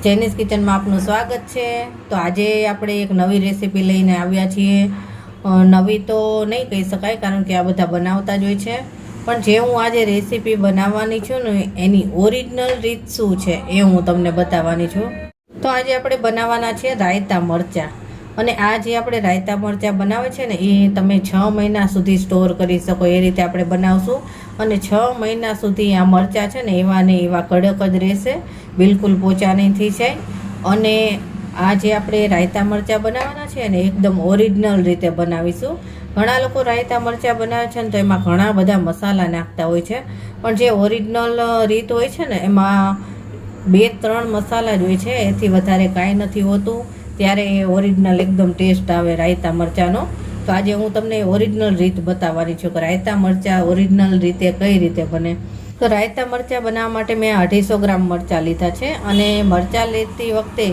Chinese કિચનમાં આપનું સ્વાગત છે। તો આજે આપણે એક નવી રેસીપી લઈને આવ્યા છીએ। નવી તો નહીં કહી શકાય કારણ કે આ બધા બનાવતા જ હોય છે, પણ જે હું આજે રેસીપી બનાવવાની છું ને એની ઓરિજિનલ રીત શું છે એ હું તમને બતાવવાની છું। તો આજે આપણે બનાવવાના છે રાયતા મરચાં, અને આ જે આપણે રાયતા મરચાં બનાવે છે ને એ તમે 6 મહિના સુધી સ્ટોર કરી શકો એ રીતે આપણે બનાવશું, અને 6 મહિના સુધી આ મરચાં છે ને એવા ને એવા કડક જ રહેશે, બિલકુલ પોચા નહીં થઈ જાય। અને આ જે આપણે રાયતા મરચાં બનાવવાના છે ને એકદમ ઓરિજિનલ રીતે બનાવીશું। ઘણા લોકો રાયતા મરચાં બનાવે છે ને તો એમાં ઘણા બધા મસાલા નાખતા હોય છે, પણ જે ઓરિજિનલ રીત હોય છે ને એમાં 2-3 મસાલા જ હોય છે, એથી વધારે કાંઈ નથી હોતું, ત્યારે એ ઓરિજિનલ એકદમ ટેસ્ટ આવે રાયતા મરચાંનો। તો આજે હું તમને ઓરિજિનલ રીત બતાવવાની છું કે રાયતા મરચાં ઓરિજિનલ રીતે કઈ રીતે બને। તો રાયતા મરચાં બનાવવા માટે મેં 250 ગ્રામ મરચાં લીધા છે, અને મરચાં લેતી વખતે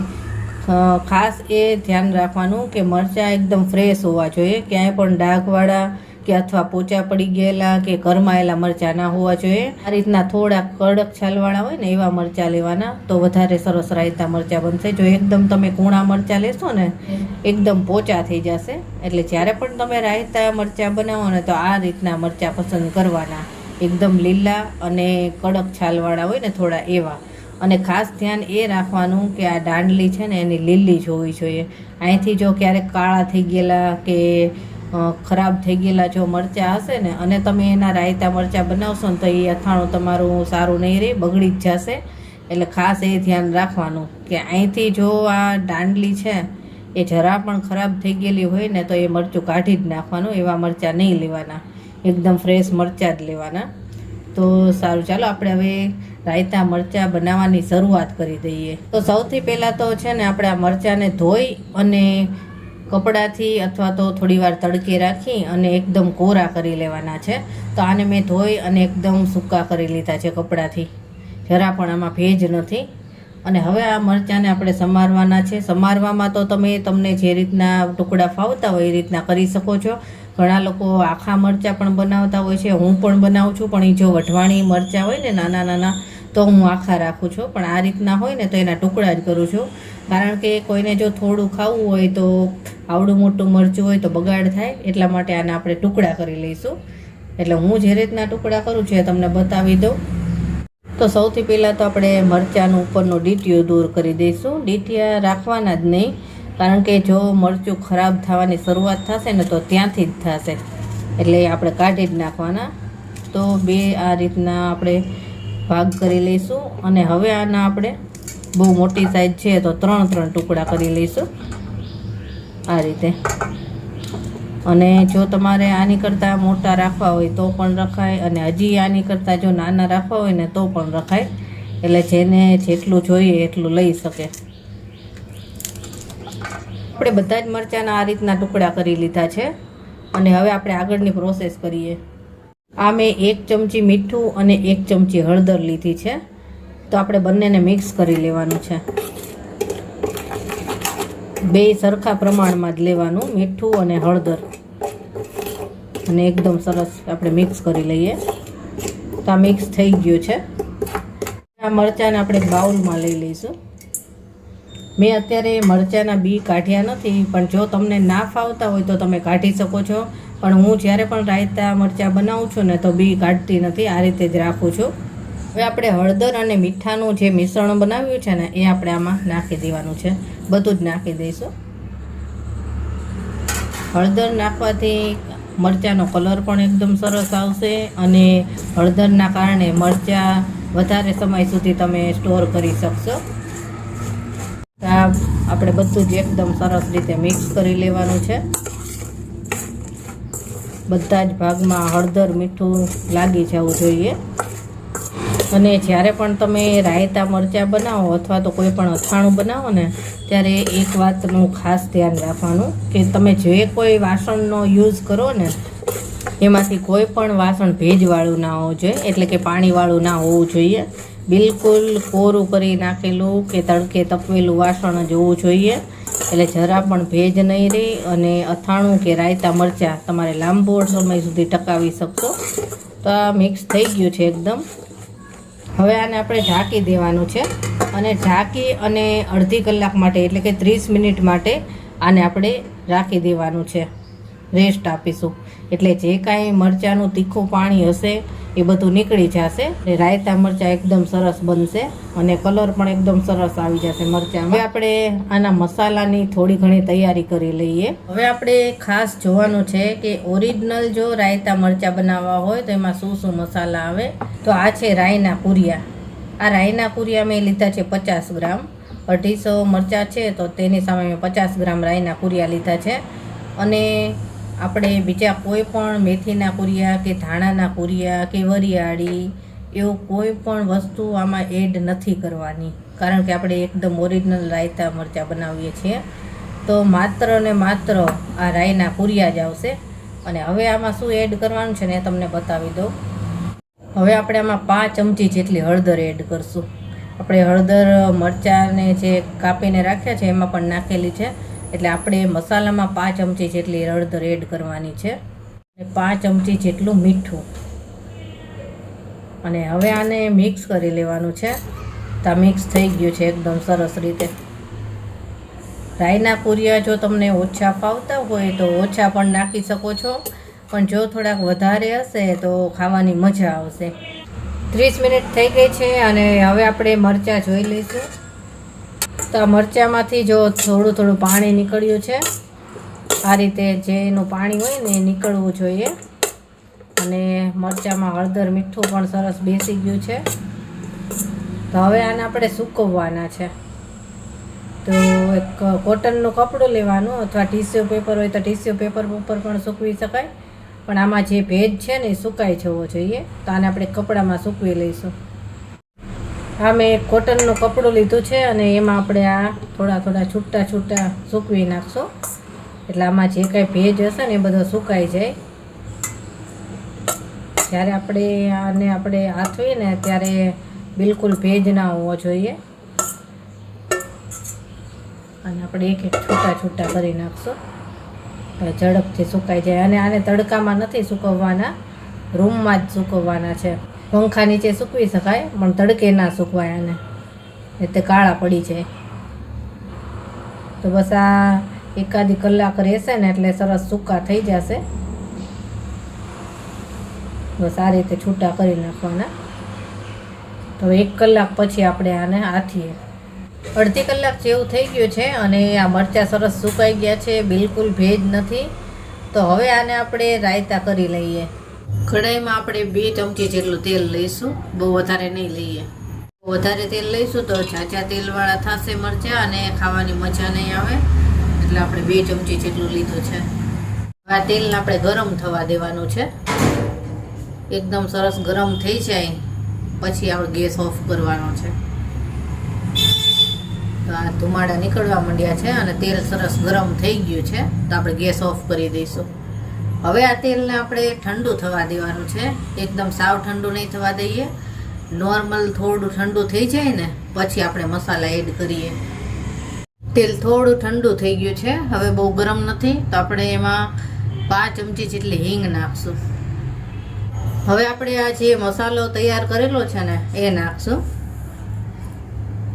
ખાસ એ ધ્યાન રાખવાનું કે મરચાં એકદમ ફ્રેશ હોવા જોઈએ, ક્યાંય પણ ડાઘવાળા કે અથવા પોચા પડી ગયેલા કે કરમાયેલા મરચાં ના હોવા જોઈએ। આ રીતના થોડા કડક છાલવાળા હોય ને એવા મરચાં લેવાના, તો વધારે સરસ રાયતા મરચાં બનશે। જો એકદમ તમે કૂણા મરચાં લેશો ને એકદમ પોચા થઈ જશે, એટલે જ્યારે પણ તમે રાયતા મરચાં બનાવો ને તો આ રીતના મરચાં પસંદ કરવાના, એકદમ લીલા અને કડક છાલવાળા હોય ને થોડા એવા। અને ખાસ ધ્યાન એ રાખવાનું કે આ દાંડલી છે ને એની લીલી જ હોવી જોઈએ। અહીંથી જો ક્યારેક કાળા થઈ ગયેલા કે ખરાબ થઈ ગયેલા જો મરચાં હશે ને અને તમે એના રાયતા મરચાં બનાવશો ને તો એ અથાણું તમારું સારું નહીં રહે, બગડી જ જશે। એટલે ખાસ એ ધ્યાન રાખવાનું કે અહીંથી જો આ દાંડલી છે એ જરા પણ ખરાબ થઈ ગયેલી હોય ને તો એ મરચું કાઢી જ નાખવાનું, એવા મરચાં નહીં લેવાના, એકદમ ફ્રેશ મરચાં જ લેવાના। તો સારું, ચાલો આપણે હવે રાયતા મરચાં બનાવવાની શરૂઆત કરી દઈએ। તો સૌથી પહેલાં તો છે ને આપણે આ મરચાંને ધોઈ અને કપડાથી અથવા તો થોડી વાર તડકે રાખી અને એકદમ કોરા કરી લેવાના છે। તો આને મેં ધોઈ અને એકદમ સૂકા કરી લીધા છે કપડાથી, જરા પણ આમાં ભેજ નથી। અને હવે આ મરચાંને આપણે સમારવાના છે। સમારવામાં તો તમને જે રીતના ટુકડા ફાવતા હોય એ રીતના કરી શકો છો। ઘણા લોકો આખા મરચાં પણ બનાવતા હોય છે, હું પણ બનાવું છું, પણ એ જો વઢવાણી મરચાં હોય ને નાના નાના તો હું આખા રાખું છું, પણ આ રીતના હોય ને તો એના ટુકડા જ કરું છું, કારણ કે કોઈને જો થોડું ખાવું હોય તો આવડું મોટું મરચું હોય તો બગાડ થાય, એટલા માટે આના આપણે ટુકડા કરી લઈશું। એટલે હું જે રીતના ટુકડા કરું છું એ તમને બતાવી દઉં। તો સૌથી પહેલાં તો આપણે મરચાંનું ઉપરનું ડીટીયું દૂર કરી દઈશું। ડીટીયા રાખવાના જ નહીં, કારણ કે જો મરચું ખરાબ થવાની શરૂઆત થશે ને તો ત્યાંથી જ થશે, એટલે આપણે કાઢી જ નાખવાના। તો આ રીતના આપણે ભાગ કરી લઈશું, અને હવે આના આપણે બહુ મોટી સાઈઝ છે તો 3 ટુકડા કરી લઈશું આ રીતે। અને જો તમારે આની કરતાં મોટા રાખવા હોય તો પણ રખાય, અને હજી આની કરતાં જો નાના રાખવા હોય ને તો પણ રખાય, એટલે જેને જેટલું જોઈએ એટલું લઈ શકે। આપણે બધા જ મરચાંના આ રીતના ટુકડા કરી લીધા છે, અને હવે આપણે આગળની પ્રોસેસ કરીએ। આ મેં 1 ચમચી મીઠું અને 1 ચમચી હળદર લીધી છે, તો આપણે બંનેને મિક્સ કરી લેવાનું છે। બે સરખા પ્રમાણમાં જ લેવાનું, મીઠું અને હળદર, અને એકદમ સરસ આપણે મિક્સ કરી લઈએ। તો આ મિક્સ થઈ ગયું છે। આ મરચાંને આપણે બાઉલમાં લઈ લઈશું। મેં અત્યારે મરચાંના બી કાઢ્યા નથી, પણ જો તમને ના ફાવતા હોય તો તમે કાઢી શકો છો, પણ હું જ્યારે પણ રાયતા મરચાં બનાવું છું ને તો બી કાઢતી નથી, આ રીતે જ રાખું છું। હવે આપણે હળદર અને મીઠાનું જે મિશ્રણ બનાવ્યું છે ને એ આપણે આમાં નાખી દેવાનું છે, બધું જ નાખી દઈશું। હળદર નાખવાથી મરચાંનો કલર પણ એકદમ સરસ આવશે, અને હળદરના કારણે મરચાં વધારે સમય સુધી તમે સ્ટોર કરી શકશો। આ આપણે બધું જ એકદમ સરસ રીતે મિક્સ કરી લેવાનું છે। બધા જ ભાગમાં હળદર મીઠું લાગી જવું જોઈએ। અને જ્યારે પણ તમે રાયતા મરચાં બનાવો અથવા તો કોઈ પણ અથાણું બનાવો ને ત્યારે એક વાતનું ખાસ ધ્યાન રાખવાનું કે તમે જે કોઈ વાસણનો યુઝ કરો ને એમાંથી કોઈ પણ વાસણ ભેજવાળું ના હોવું જોઈએ, એટલે કે પાણીવાળું ના હોવું જોઈએ। બિલકુલ કોરું કરી નાખેલું કે તડકે તપવેલું વાસણ જ હોવું જોઈએ, એટલે જરા પણ ભેજ નહીં રહે, અને અથાણું કે રાયતા મરચાં તમારે લાંબો સમય સુધી ટકાવી શકશો। તો આ મિક્સ થઈ ગયું છે એકદમ। હવે આને આપણે ઢાંકી દેવાનું છે। અને ઢાંકી અને અડધી કલાક માટે એટલે કે 30 મિનિટ માટે આને આપણે રાખી દેવાનું છે, રેસ્ટ આપીશું. એટલે જે કાંઈ મરચાંનું તીખું પાણી હશે એ બધું નીકળી જશે. રાયતા મરચાં એકદમ સરસ બનશે અને કલર પણ એકદમ સરસ આવી જશે મરચાં. હવે આપણે આના મસાલાની થોડી ઘણી તૈયારી કરી લઈએ. હવે આપણે ખાસ જોવાનું છે કે ઓરિજિનલ જો રાયતા મરચાં બનાવવા હોય તો એમાં શું શું મસાલા આવે. તો આ છે રાઈના કુરિયા. આ રાઈના કુરિયા મેં લીધા છે 50 ગ્રામ. 250 મરચાં છે તો તેની સામે મેં 50 ગ્રામ રાઈના કુરિયા લીધા છે. અને આપણે બીજા કોઈ પણ મેથીના કુરિયા કે ધાણાના કુરિયા કે વરિયાળી એવું કોઈ પણ વસ્તુ આમાં એડ નથી કરવાની, કારણ કે આપણે એકદમ ઓરિજિનલ રાયતા મરચાં બનાવીએ છીએ. તો માત્ર ને માત્ર આ રાઈના કુરિયા જ આવશે. અને હવે આમાં શું એડ કરવાનું છે ને એ તમને બતાવી દઉં. હવે આપણે આમાં 5 ચમચી જેટલી હળદર એડ કરશું. આપણે હળદર મરચાંને જે કાપીને રાખ્યા છે એમાં પણ નાખેલી છે, એટલે આપણે મસાલામાં 5 ચમચી જેટલી હળદર એડ કરવાની છે અને 5 ચમચી જેટલું મીઠું. અને હવે આને મિક્સ કરી લેવાનું છે. તો મિક્સ થઈ ગયું છે એકદમ સરસ રીતે. રાઈના કુરિયા જો તમને ઓછા ફાવતા હોય તો ઓછા પણ નાખી શકો છો, પણ જો થોડાક વધારે હશે તો ખાવાની મજા આવશે. 30 મિનિટ થઈ ગઈ છે અને હવે આપણે મરચાં જોઈ લઈશું. તો આ મરચાંમાંથી જો થોડું થોડું પાણી નીકળ્યું છે. આ રીતે જે એનું પાણી હોય ને એ નીકળવું જોઈએ. અને મરચાંમાં હળદર મીઠું પણ સરસ બેસી ગયું છે. તો હવે આને આપણે સૂકવવાના છે. તો એક કોટનનું કપડું લેવાનું અથવા ટીશ્યુ પેપર હોય તો ટીશ્યુ પેપર ઉપર પણ સૂકવી શકાય, પણ આમાં જે ભેજ છે ને એ સુકાઈ જવો જોઈએ. તો આને આપણે કપડામાં સૂકવી લઈશું. આ મેં કોટનનું કપડું લીધું છે અને એમાં આપણે આ થોડા થોડા છૂટા છૂટા સૂકવી નાખશું, એટલે આમાં જે કાંઈ ભેજ હશે ને એ બધો સુકાઈ જાય. જ્યારે આપણે હાથવીએ ને ત્યારે બિલકુલ ભેજ ના હોવો જોઈએ. અને આપણે એક એક છૂટા છૂટા કરી નાખશું, ઝડપથી સુકાઈ જાય. અને આને તડકામાં નથી સૂકવવાના, રૂમમાં જ સૂકવવાના છે. પંખા નીચે સૂકવી શકાય પણ તડકે ના સૂકવાય આને, એટલે કાળા પડી જાય. તો બસ આ એકાદી કલાક રહેશે ને એટલે સરસ સૂકા થઈ જશે. બસ આ રીતે છૂટા કરી નાખવાના. તો 1 કલાક પછી આપણે આને આથીએ. અડધી કલાક જેવું થઈ ગયું છે અને આ મરચાં સરસ સુકાઈ ગયા છે, બિલકુલ ભેજ નથી. તો હવે આને આપણે રાયતા કરી લઈએ. કઢાઈમાં આપણે 2 ચમચી જેટલું તેલ લઈશું, બહુ વધારે નહીં લઈએ. વધારે તેલ લઈશું તો ઝાઝા તેલવાળા થશે મરચાં અને ખાવાની મજા નહીં આવે, એટલે આપણે 2 ચમચી જેટલું લીધું છે. આ તેલને આપણે ગરમ થવા દેવાનું છે. એકદમ સરસ ગરમ થઈ જાય પછી આપણે ગેસ ઓફ કરવાનો છે. તો આ ધુમાડા નીકળવા માંડ્યા છે અને તેલ સરસ ગરમ થઈ ગયું છે, તો આપણે ગેસ ઓફ કરી દઈશું. હવે આ તેલને આપણે ઠંડુ થવા દેવાનું છે. એકદમ સાવ ઠંડુ નહીં થવા દઈએ, નોર્મલ થોડું ઠંડુ થઈ જાય ને પછી આપણે મસાલા એડ કરીએ. તેલ થોડું ઠંડુ થઈ ગયું છે, હવે બહુ ગરમ નથી, તો આપણે એમાં 5 ચમચી જેટલી હિંગ નાખશું. હવે આપણે આ જે મસાલો તૈયાર કરેલો છે ને એ નાખશું,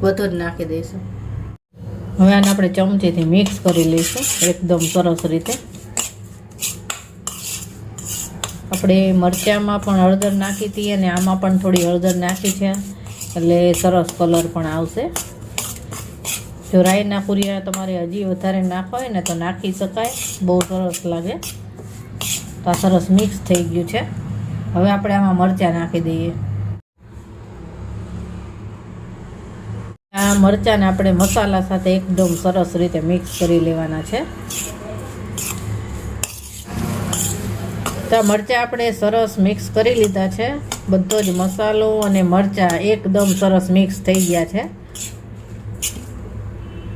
બધું જ નાખી દઈશું. હવે આને આપણે ચમચીથી મિક્સ કરી લઈશું એકદમ સરસ રીતે. આપણે મરચાંમાં પણ હળદર નાખી હતી અને આમાં પણ થોડી હળદર નાખી છે, એટલે સરસ કલર પણ આવશે. જો રાઈના કુરિયા તમારે હજી વધારે નાખવા હોય ને તો નાખી શકાય, બહુ સરસ લાગે. તો આ સરસ મિક્સ થઈ ગયું છે. હવે આપણે આમાં મરચાં નાખી દઈએ. આ મરચાંને આપણે મસાલા સાથે એકદમ સરસ રીતે મિક્સ કરી લેવાના છે. તો મરચાં આપણે સરસ મિક્સ કરી લીધા છે. બધો જ મસાલો અને મરચાં એકદમ સરસ મિક્સ થઈ ગયા છે.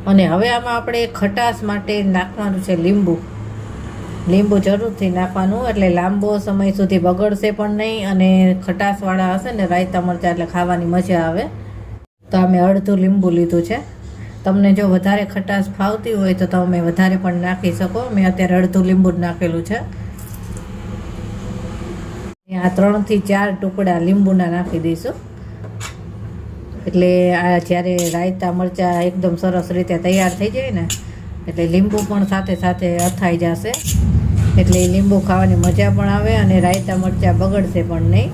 અને હવે આમાં આપણે ખટાશ માટે નાખવાનું છે લીંબુ. લીંબુ જરૂરથી નાખવાનું, એટલે લાંબો સમય સુધી બગડશે પણ નહીં અને ખટાશવાળા હશે ને રાયતા મરચાં એટલે ખાવાની મજા આવે. તો અમે અડધું લીંબુ લીધું છે. તમને જો વધારે ખટાશ ફાવતી હોય તો તમે વધારે પણ નાખી શકો. મેં અત્યારે અડધું લીંબુ જ નાખેલું છે. આ 3 થી 4 ટુકડા લીંબુના નાખી દઈશું, એટલે આ જ્યારે રાયતા મરચાં એકદમ સરસ રીતે તૈયાર થઈ જાય ને એટલે લીંબુ પણ સાથે સાથે અથાઈ જશે, એટલે લીંબુ ખાવાની મજા પણ આવે અને રાયતા મરચાં બગડશે પણ નહીં.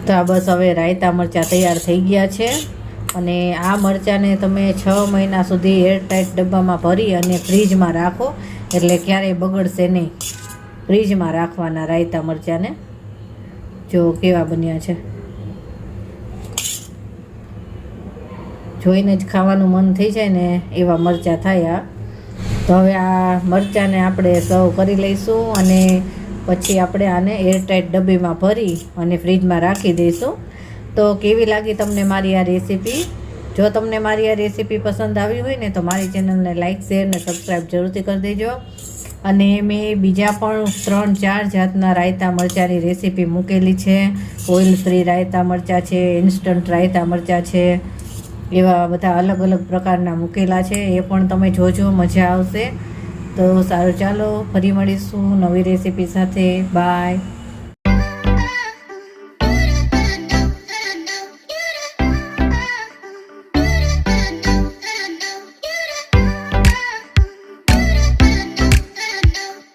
તો આ બસ હવે રાયતા મરચાં તૈયાર થઈ ગયા છે. અને આ મરચાંને તમે 6 મહિના સુધી એરટાઈટ ડબ્બામાં ભરી અને ફ્રીજમાં રાખો એટલે ક્યારેય બગડશે નહીં. ફ્રીજમાં રાખવાના રાયતા મરચાંને. જો કેવા બન્યા છે, જોઈને જ ખાવાનું મન થઈ જાય ને એવા મરચાં થાય. તો હવે આ મરચાંને આપણે સર્વ કરી લઈશું અને પછી આપણે આને એરટાઈટ ડબ્બીમાં ભરી અને ફ્રીજમાં રાખી દઈશું. તો કેવી લાગી તમને મારી આ રેસીપી? જો તમને મારી આ રેસીપી પસંદ આવી હોય ને તો મારી ચેનલને લાઇક, શેર ને સબસ્ક્રાઈબ જરૂરથી કરી દેજો. અને મેં બીજા પણ 3-4 જાતના રાયતા મરચાંની રેસીપી મૂકેલી છે. ઓઇલ ફ્રી રાયતા મરચાં છે, ઇન્સ્ટન્ટ રાયતા મરચાં છે, એવા બધા અલગ અલગ પ્રકારના મૂકેલા છે. એ પણ તમે જોજો, મજા આવશે. તો સારું, ચાલો ફરી મળીશું નવી રેસીપી સાથે. બાય.